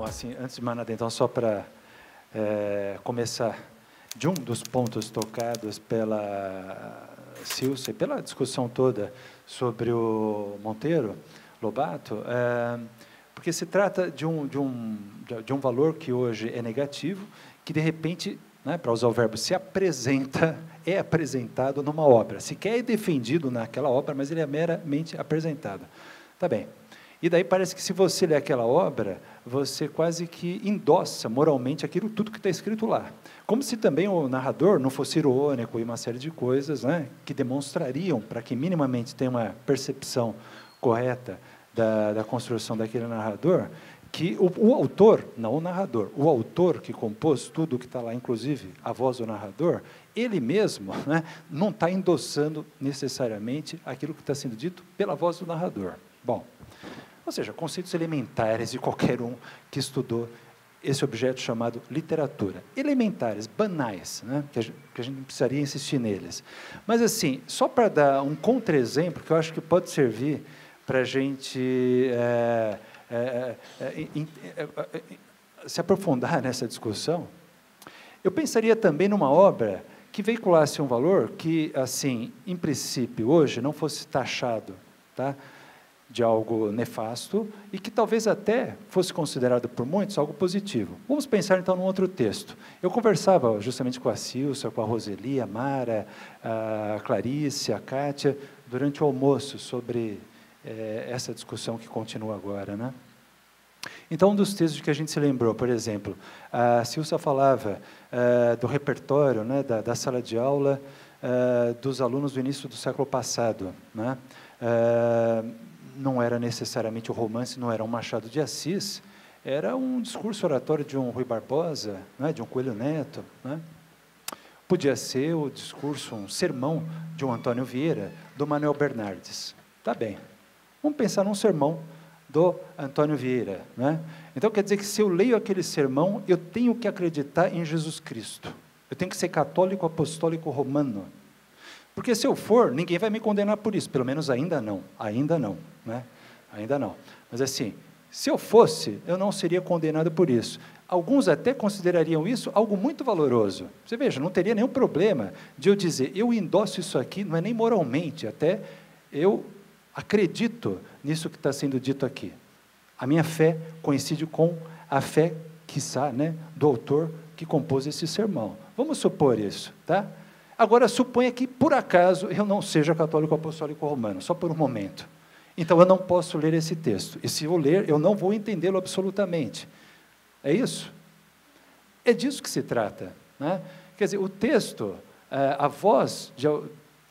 assim, antes de mais nada, então, só para começar de um dos pontos tocados pela Silcia, pela discussão toda sobre o Monteiro Lobato, porque se trata de um valor que hoje é negativo, que, de repente, né, para usar o verbo, se apresenta, é apresentado numa obra. Sequer é defendido naquela obra, mas ele é meramente apresentado. Tá bem. E daí parece que, se você lê aquela obra, você quase que endossa moralmente aquilo tudo que está escrito lá. Como se também o narrador não fosse irônico e uma série de coisas, né, que demonstrariam, para que minimamente tenha uma percepção correta da construção daquele narrador, que o autor, não o narrador, o autor que compôs tudo o que está lá, inclusive a voz do narrador, ele mesmo, né, não está endossando necessariamente aquilo que está sendo dito pela voz do narrador. Bom, ou seja, conceitos elementares de qualquer um que estudou esse objeto chamado literatura. Elementares, banais, né, que a gente não precisaria insistir neles. Mas, assim, só para dar um contra-exemplo, que eu acho que pode servir para a gente se aprofundar nessa discussão, eu pensaria também numa obra que veiculasse um valor que, assim, em princípio, hoje, não fosse taxado, tá, de algo nefasto, e que talvez até fosse considerado por muitos algo positivo. Vamos pensar, então, num outro texto. Eu conversava justamente com a Silcia, com a Roseli, a Mara, a Clarice, a Kátia, durante o almoço, sobre essa discussão que continua agora, né? Então, um dos textos que a gente se lembrou, por exemplo, a Silcia falava do repertório, né, da sala de aula dos alunos do início do século passado, né? Não era necessariamente o romance, não era um Machado de Assis, era um discurso oratório de um Rui Barbosa, né, de um Coelho Neto, né? Podia ser o discurso, um sermão de um Antônio Vieira, do Manuel Bernardes. Tá bem. Vamos pensar num sermão do Antônio Vieira, né? Então, quer dizer que, se eu leio aquele sermão, eu tenho que acreditar em Jesus Cristo. Eu tenho que ser católico, apostólico, romano. Porque, se eu for, ninguém vai me condenar por isso, pelo menos ainda não, né? Ainda não. Mas, assim, se eu fosse, eu não seria condenado por isso. Alguns até considerariam isso algo muito valoroso. Você veja, não teria nenhum problema de eu dizer, eu endosso isso aqui, não é nem moralmente, até eu acredito nisso que está sendo dito aqui. A minha fé coincide com a fé, quiçá, né, do autor que compôs esse sermão. Vamos supor isso, tá? Agora, suponha que, por acaso, eu não seja católico apostólico romano, só por um momento. Então, eu não posso ler esse texto. E, se eu ler, eu não vou entendê-lo absolutamente. É isso? É disso que se trata, né? Quer dizer, o texto, a voz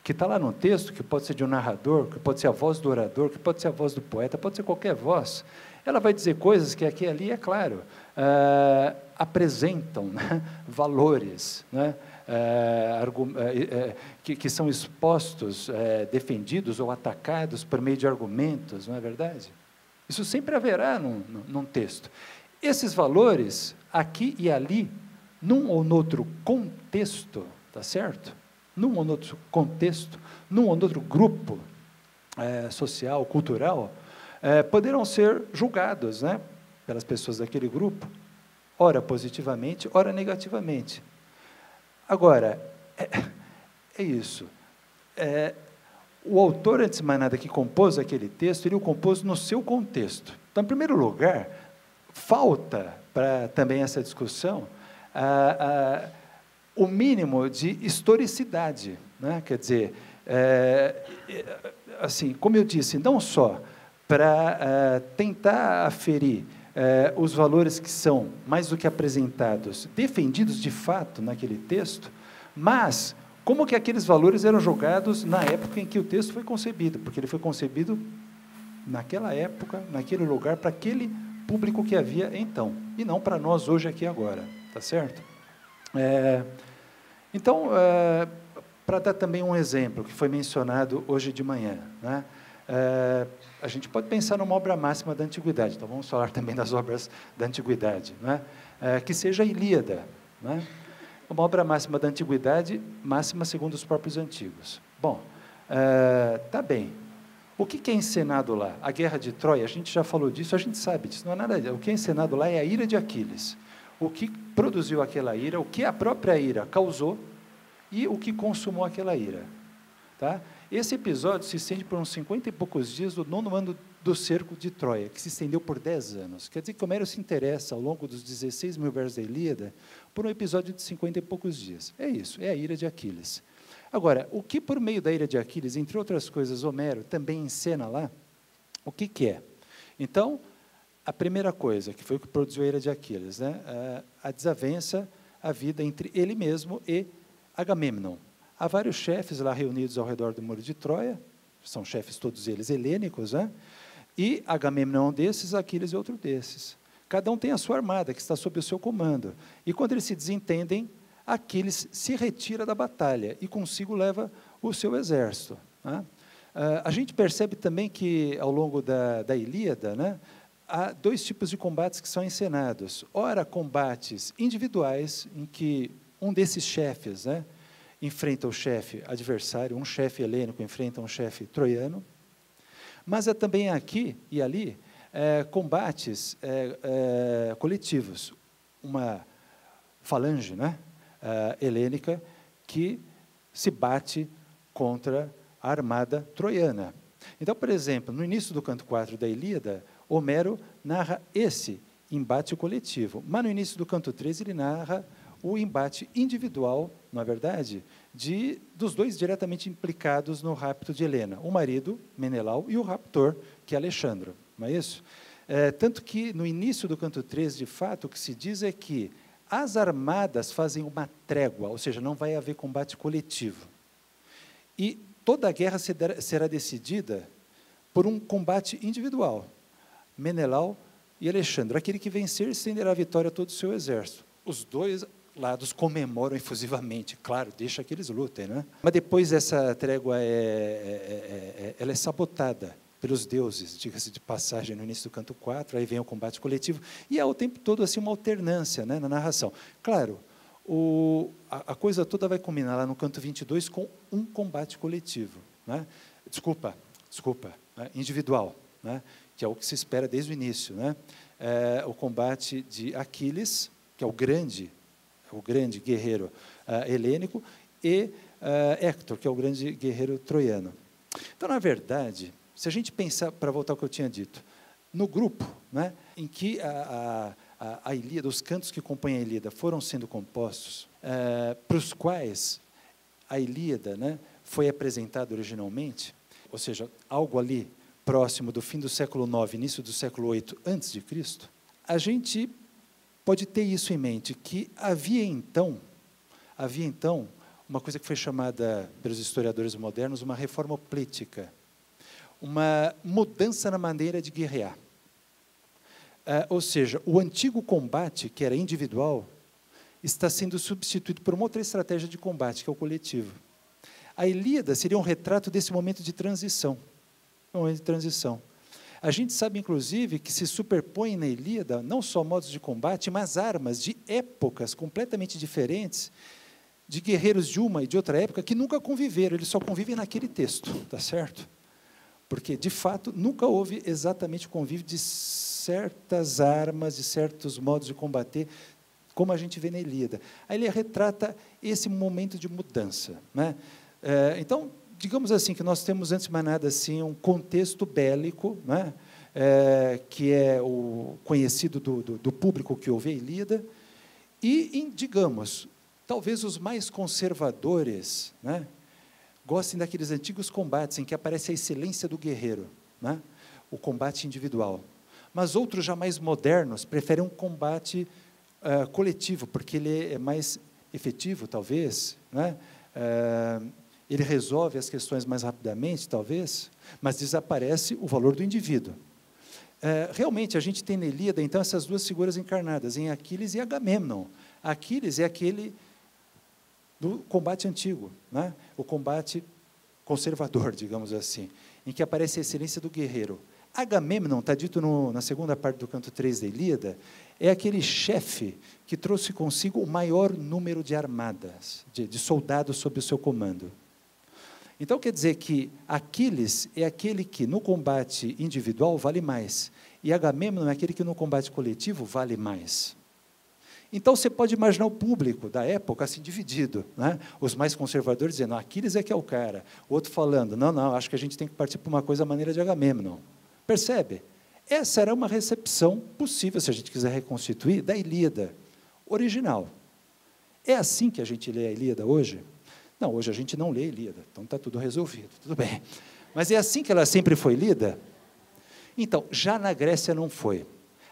que está lá no texto, que pode ser de um narrador, que pode ser a voz do orador, que pode ser a voz do poeta, pode ser qualquer voz, ela vai dizer coisas que aqui e ali, é claro, apresentam, né, valores, né, que são expostos, defendidos ou atacados por meio de argumentos, não é verdade? Isso sempre haverá num texto. Esses valores, aqui e ali, num ou noutro contexto, tá certo? Num ou noutro contexto, num ou noutro grupo social, cultural, poderão ser julgados, né, pelas pessoas daquele grupo, ora positivamente, ora negativamente. Agora, é isso. O autor, antes de mais nada, que compôs aquele texto, ele o compôs no seu contexto. Então, em primeiro lugar, falta para também essa discussão o mínimo de historicidade, né? Quer dizer, assim, como eu disse, não só para tentar aferir os valores que são, mais do que apresentados, defendidos de fato naquele texto, mas como que aqueles valores eram jogados na época em que o texto foi concebido, porque ele foi concebido naquela época, naquele lugar, para aquele público que havia então, e não para nós hoje, aqui agora, tá certo? Então, para dar também um exemplo, que foi mencionado hoje de manhã, né? A gente pode pensar numa obra máxima da Antiguidade, então vamos falar também das obras da Antiguidade, né? Que seja a Ilíada, né? Uma obra máxima da Antiguidade, máxima segundo os próprios antigos. Bom, tá bem. O que é encenado lá? A guerra de Troia, a gente já falou disso, a gente sabe disso, não é nada. O que é encenado lá é a ira de Aquiles. O que produziu aquela ira, o que a própria ira causou e o que consumou aquela ira. Tá? Esse episódio se estende por uns 50 e poucos dias do 9º ano do cerco de Troia, que se estendeu por 10 anos. Quer dizer que Homero se interessa, ao longo dos 16 mil versos da Ilíada, por um episódio de 50 e poucos dias. É isso, é a ira de Aquiles. Agora, o que por meio da ira de Aquiles, entre outras coisas, Homero também encena lá, o que é? Então, a primeira coisa, que foi o que produziu a ira de Aquiles, né? A desavença, a vida entre ele mesmo e Agamemnon. Há vários chefes lá reunidos ao redor do muro de Troia, são chefes todos eles helênicos, né? E Agamemnon é um desses, Aquiles é outro desses. Cada um tem a sua armada, que está sob o seu comando. E quando eles se desentendem, Aquiles se retira da batalha e consigo leva o seu exército. Né? A gente percebe também que, ao longo da Ilíada, né, há dois tipos de combates que são encenados. Ora, combates individuais, em que um desses chefes, né, enfrenta o chefe adversário, um chefe helênico enfrenta um chefe troiano, mas há também aqui e ali combates coletivos. Uma falange, né, helênica, que se bate contra a armada troiana. Então, por exemplo, no início do canto 4 da Ilíada, Homero narra esse embate coletivo, mas no início do canto 3 ele narra o embate individual, não é verdade, dos dois diretamente implicados no rapto de Helena, o marido, Menelau, e o raptor, que é Alexandro, não é isso? Tanto que, no início do canto 3, de fato, o que se diz é que as armadas fazem uma trégua, ou seja, não vai haver combate coletivo. E toda a guerra será decidida por um combate individual, Menelau e Alexandre. Aquele que vencer estenderá a vitória a todo o seu exército. Os dois lados comemoram efusivamente, claro, deixa que eles lutem, né? Mas depois essa trégua ela é sabotada pelos deuses, diga-se de passagem, no início do canto 4, aí vem o combate coletivo, e há o tempo todo assim, uma alternância, né, na narração. Claro, a coisa toda vai culminar lá no canto 22 com um combate coletivo, né? Desculpa, né, individual, né, que é o que se espera desde o início, né? O combate de Aquiles, que é o grande guerreiro helênico, e Héctor, que é o grande guerreiro troiano. Então, na verdade, se a gente pensar, para voltar ao que eu tinha dito, no grupo, né, em que a Ilíada, os cantos que compõem a Ilíada foram sendo compostos, para os quais a Ilíada, né, foi apresentada originalmente, ou seja, algo ali próximo do fim do século IX, início do século VIII a.C., a gente pode ter isso em mente, que havia então uma coisa que foi chamada, pelos historiadores modernos, uma reforma política, uma mudança na maneira de guerrear. Ou seja, o antigo combate, que era individual, está sendo substituído por uma outra estratégia de combate, que é o coletivo. A Ilíada seria um retrato desse momento de transição. A gente sabe, inclusive, que se superpõem na Ilíada não só modos de combate, mas armas de épocas completamente diferentes, de guerreiros de uma e de outra época, que nunca conviveram, eles só convivem naquele texto, tá certo? Porque, de fato, nunca houve exatamente o convívio de certas armas, de certos modos de combater, como a gente vê na Ilíada. Aí ele retrata esse momento de mudança, né? Então, digamos assim, que nós temos, antes de mais nada, assim, um contexto bélico, né? Que é o conhecido do público que ouve a Ilíada, e, digamos, talvez os mais conservadores, né, gostem daqueles antigos combates em que aparece a excelência do guerreiro, né, o combate individual. Mas outros, já mais modernos, preferem um combate coletivo, porque ele é mais efetivo, talvez, né? Ele resolve as questões mais rapidamente, talvez, mas desaparece o valor do indivíduo. Realmente, a gente tem na Ilíada, então, essas duas figuras encarnadas, em Aquiles e Agamemnon. Aquiles é aquele do combate antigo, né? O combate conservador, digamos assim, em que aparece a excelência do guerreiro. Agamemnon, está dito na segunda parte do canto 3 da Ilíada, é aquele chefe que trouxe consigo o maior número de armadas, de soldados sob o seu comando. Então, quer dizer que Aquiles é aquele que, no combate individual, vale mais, e Agamemnon é aquele que, no combate coletivo, vale mais. Então, você pode imaginar o público da época assim dividido, né? Os mais conservadores dizendo, Aquiles é que é o cara, o outro falando, não, acho que a gente tem que partir para uma coisa à maneira de Agamemnon. Percebe? Essa era uma recepção possível, se a gente quiser reconstituir, da Ilíada original. É assim que a gente lê a Ilíada hoje? Não, hoje a gente não lê a Ilíada, então está tudo resolvido, tudo bem. Mas é assim que ela sempre foi lida? Então, já na Grécia não foi.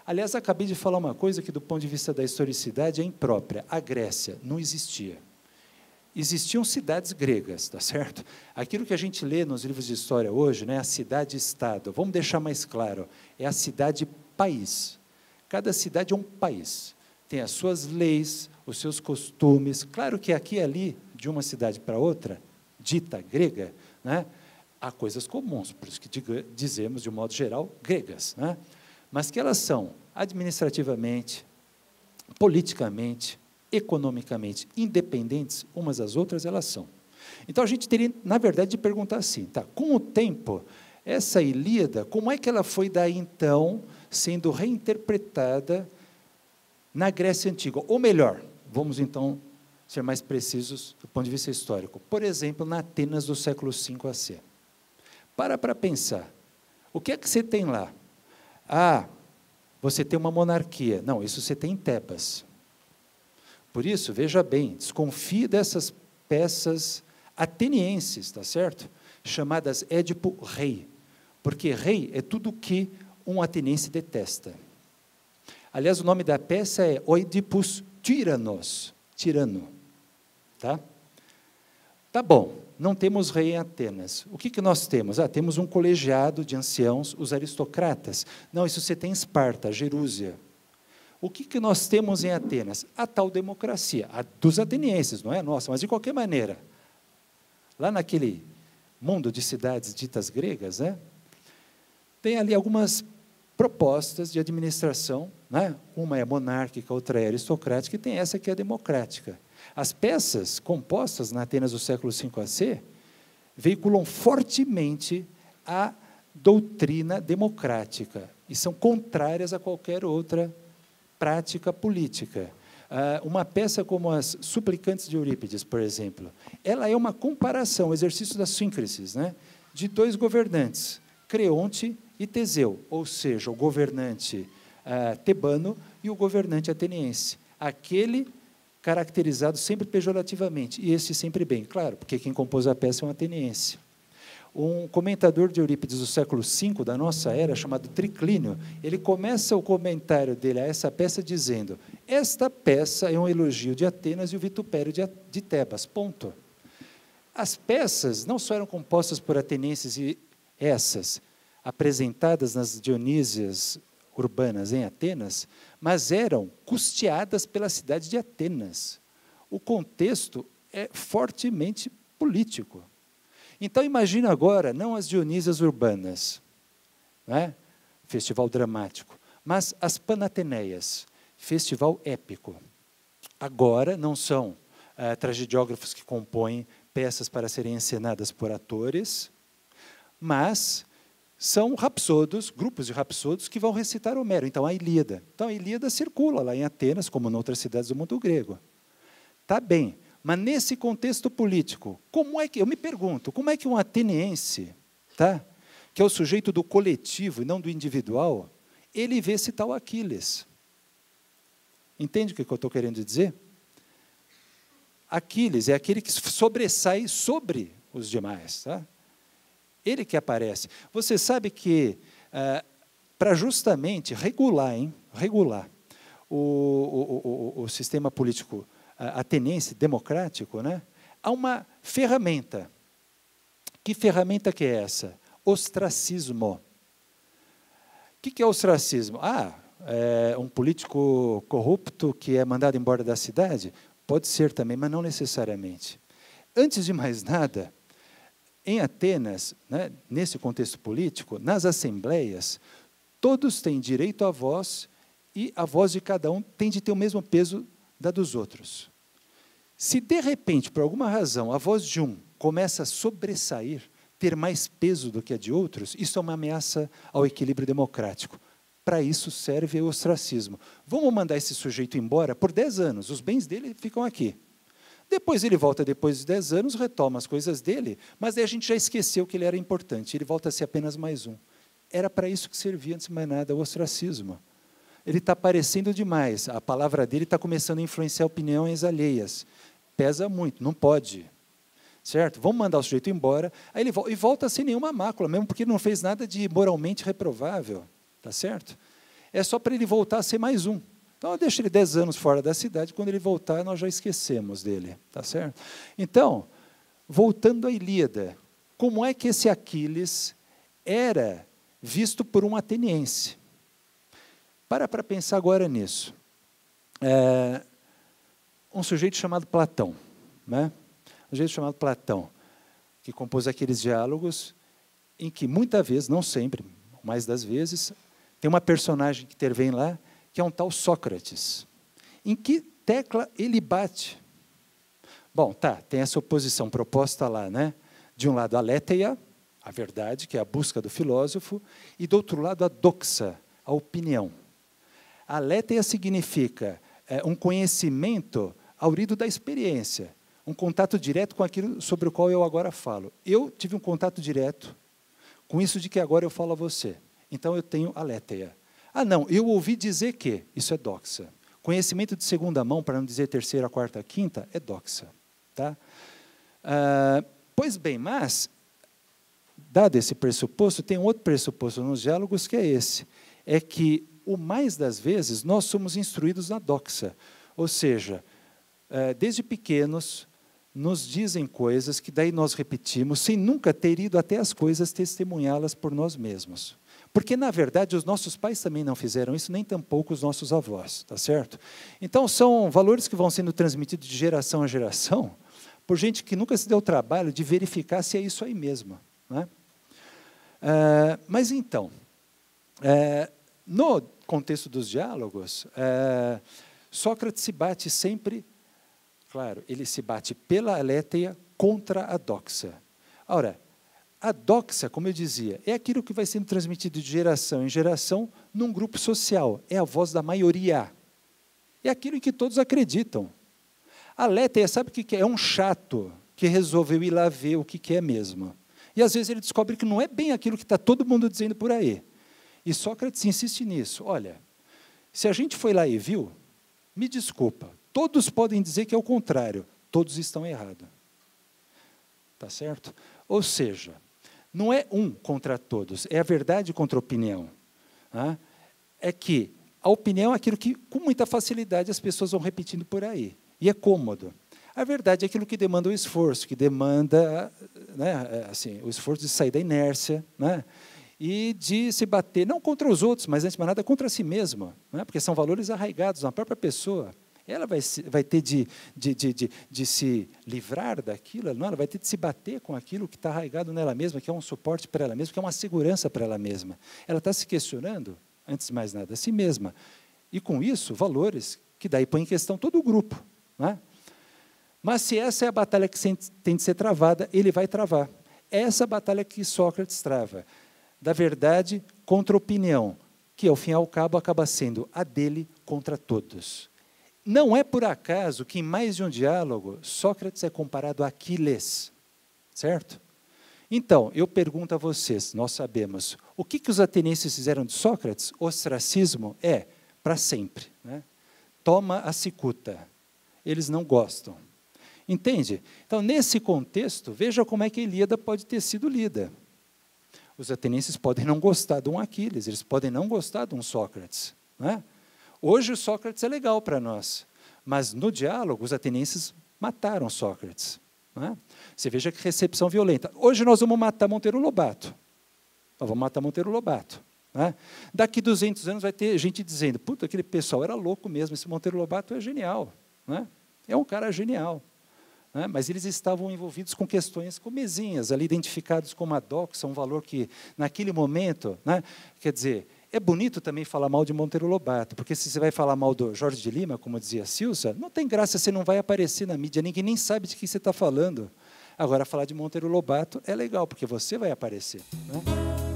Aliás, acabei de falar uma coisa que, do ponto de vista da historicidade, é imprópria. A Grécia não existia. Existiam cidades gregas, tá certo? Aquilo que a gente lê nos livros de história hoje, né, a cidade-estado, vamos deixar mais claro, é a cidade-país. Cada cidade é um país. Tem as suas leis, os seus costumes. Claro que aqui e ali, de uma cidade para outra, dita grega, né, há coisas comuns, por isso que dizemos, de um modo geral, gregas, né, mas que elas são administrativamente, politicamente, economicamente independentes umas das outras, elas são. Então, a gente teria, na verdade, de perguntar assim, tá, com o tempo, essa Ilíada, como é que ela foi daí, então, sendo reinterpretada na Grécia Antiga? Ou melhor, vamos, então, ser mais precisos do ponto de vista histórico. Por exemplo, na Atenas do século V AC. Para pensar. O que é que você tem lá? Ah, você tem uma monarquia. Não, isso você tem em Tebas. Por isso, veja bem, desconfie dessas peças atenienses, tá certo? Chamadas Édipo Rei. Porque rei é tudo que um ateniense detesta. Aliás, o nome da peça é Oidipus Tyrannos, tirano. Tá? Tá bom, não temos rei em Atenas. O que nós temos? Temos um colegiado de anciãos, os aristocratas. Não, isso você tem em Esparta, Jerúsia. O que nós temos em Atenas? A tal democracia, a dos atenienses, não é nossa, mas de qualquer maneira. Lá naquele mundo de cidades ditas gregas, né, tem ali algumas propostas de administração, né? Uma é monárquica, outra é aristocrática, e tem essa que é democrática. As peças compostas na Atenas do século V AC veiculam fortemente a doutrina democrática e são contrárias a qualquer outra prática política. Uma peça como as Suplicantes de Eurípides, por exemplo, ela é uma comparação, um exercício da síncresis, né, de dois governantes, Creonte e Teseu, ou seja, o governante tebano e o governante ateniense. Aquele caracterizado sempre pejorativamente, e esse sempre bem, claro, porque quem compôs a peça é um ateniense. Um comentador de Eurípides do século V, da nossa era, chamado Triclínio, ele começa o comentário dele a essa peça dizendo: esta peça é um elogio de Atenas e o vitupério de Tebas, ponto. As peças não só eram compostas por atenienses, e essas, apresentadas nas Dionísias urbanas em Atenas, mas eram custeadas pela cidade de Atenas. O contexto é fortemente político. Então, imagina agora, não as Dionísias urbanas, né? Festival dramático, mas as Panateneias, festival épico. Agora, não são tragediógrafos que compõem peças para serem encenadas por atores, mas são rapsodos, grupos de rapsodos que vão recitar Homero. Então, a Ilíada. Então, a Ilíada circula lá em Atenas, como em outras cidades do mundo grego. Tá bem. Mas, nesse contexto político, como é que, eu me pergunto, como é que um ateniense, tá, que é o sujeito do coletivo e não do individual, ele vê esse tal Aquiles? Entende o que eu estou querendo dizer? Aquiles é aquele que sobressai sobre os demais. Tá? Ele que aparece. Você sabe que, para justamente regular o sistema político ateniense, democrático, né? Há uma ferramenta. Que ferramenta que é essa? Ostracismo. O que é ostracismo? É um político corrupto que é mandado embora da cidade? Pode ser também, mas não necessariamente. Antes de mais nada, em Atenas, né, nesse contexto político, nas assembleias, todos têm direito à voz e a voz de cada um tem de ter o mesmo peso da dos outros. Se, de repente, por alguma razão, a voz de um começa a sobressair, ter mais peso do que a de outros, isso é uma ameaça ao equilíbrio democrático. Para isso serve o ostracismo. Vamos mandar esse sujeito embora por 10 anos, os bens dele ficam aqui. Depois ele volta, depois de 10 anos, retoma as coisas dele, mas aí a gente já esqueceu que ele era importante, ele volta a ser apenas mais um. Era para isso que servia, antes de mais nada, o ostracismo. Ele está aparecendo demais, a palavra dele está começando a influenciar opiniões alheias. Pesa muito, não pode. Certo? Vamos mandar o sujeito embora, aí ele volta sem nenhuma mácula, mesmo porque ele não fez nada de moralmente reprovável. Tá certo? É só para ele voltar a ser mais um. Então, eu deixo ele 10 anos fora da cidade, quando ele voltar, nós já esquecemos dele. Tá certo? Então, voltando à Ilíada, como é que esse Aquiles era visto por um ateniense? Para pensar agora nisso. Um sujeito chamado Platão, né? Um sujeito chamado Platão, que compôs aqueles diálogos em que, muitas vezes, não sempre, mais das vezes, tem uma personagem que intervém lá, que é um tal Sócrates. Em que tecla ele bate? Bom, tem essa oposição proposta lá, né? De um lado, a aletheia, a verdade, que é a busca do filósofo, e, do outro lado, a doxa, a opinião. A aletheia significa um conhecimento aurido da experiência, um contato direto com aquilo sobre o qual eu agora falo. Eu tive um contato direto com isso de que agora eu falo a você. Então, eu tenho aletheia. Não, eu ouvi dizer que, isso é doxa. Conhecimento de segunda mão, para não dizer terceira, quarta, quinta, é doxa. Tá? Pois bem, mas, dado esse pressuposto, tem um outro pressuposto nos diálogos, que é esse. É que, o mais das vezes, nós somos instruídos na doxa. Ou seja, desde pequenos, nos dizem coisas que daí nós repetimos, sem nunca ter ido até as coisas testemunhá-las por nós mesmos. Porque, na verdade, os nossos pais também não fizeram isso, nem tampouco os nossos avós, tá certo? Então, são valores que vão sendo transmitidos de geração a geração, por gente que nunca se deu o trabalho de verificar se é isso aí mesmo. Né? Mas, então, no contexto dos diálogos, Sócrates se bate sempre, claro, ele se bate pela aletheia contra a doxa. Ora, a doxa, como eu dizia, é aquilo que vai sendo transmitido de geração em geração num grupo social, é a voz da maioria. É aquilo em que todos acreditam. A aletheia, sabe o que é? É um chato que resolveu ir lá ver o que é mesmo. E, às vezes, ele descobre que não é bem aquilo que está todo mundo dizendo por aí. E Sócrates insiste nisso. Olha, se a gente foi lá e viu, me desculpa, todos podem dizer que é o contrário, todos estão errados. Tá certo? Ou seja, não é um contra todos, é a verdade contra a opinião. Tá? É que a opinião é aquilo que, com muita facilidade, as pessoas vão repetindo por aí. E é cômodo. A verdade é aquilo que demanda o esforço, que demanda, né, assim, o esforço de sair da inércia, né, e de se bater, não contra os outros, mas, antes de mais nada, contra si mesma, né, porque são valores arraigados na própria pessoa. Ela vai ter de se livrar daquilo, não, ela vai ter de se bater com aquilo que está arraigado nela mesma, que é um suporte para ela mesma, que é uma segurança para ela mesma. Ela está se questionando, antes de mais nada, a si mesma. E, com isso, valores que daí põem em questão todo o grupo. Né? Mas, se essa é a batalha que tem de ser travada, ele vai travar. Essa é a batalha que Sócrates trava, da verdade contra a opinião, que, ao fim e ao cabo, acaba sendo a dele contra todos. Não é por acaso que, em mais de um diálogo, Sócrates é comparado a Aquiles, certo? Então, eu pergunto a vocês, nós sabemos, o que os atenienses fizeram de Sócrates? Ostracismo é para sempre. Né? Toma a cicuta. Eles não gostam. Entende? Então, nesse contexto, veja como é que a Ilíada pode ter sido lida. Os atenienses podem não gostar de um Aquiles, eles podem não gostar de um Sócrates. Né? Hoje o Sócrates é legal para nós, mas no diálogo os atenienses mataram Sócrates. Né? Você veja que recepção violenta. Hoje nós vamos matar Monteiro Lobato. Nós vamos matar Monteiro Lobato. Né? Daqui 200 anos vai ter gente dizendo, puta, aquele pessoal era louco mesmo, esse Monteiro Lobato é genial. Né? É um cara genial. Né? Mas eles estavam envolvidos com questões comezinhas, ali identificados como a doxa, um valor que, naquele momento, né, quer dizer, é bonito também falar mal de Monteiro Lobato, porque se você vai falar mal do Jorge de Lima, como dizia Silsa, não tem graça, você não vai aparecer na mídia, ninguém nem sabe de que você está falando. Agora, falar de Monteiro Lobato é legal, porque você vai aparecer. Né?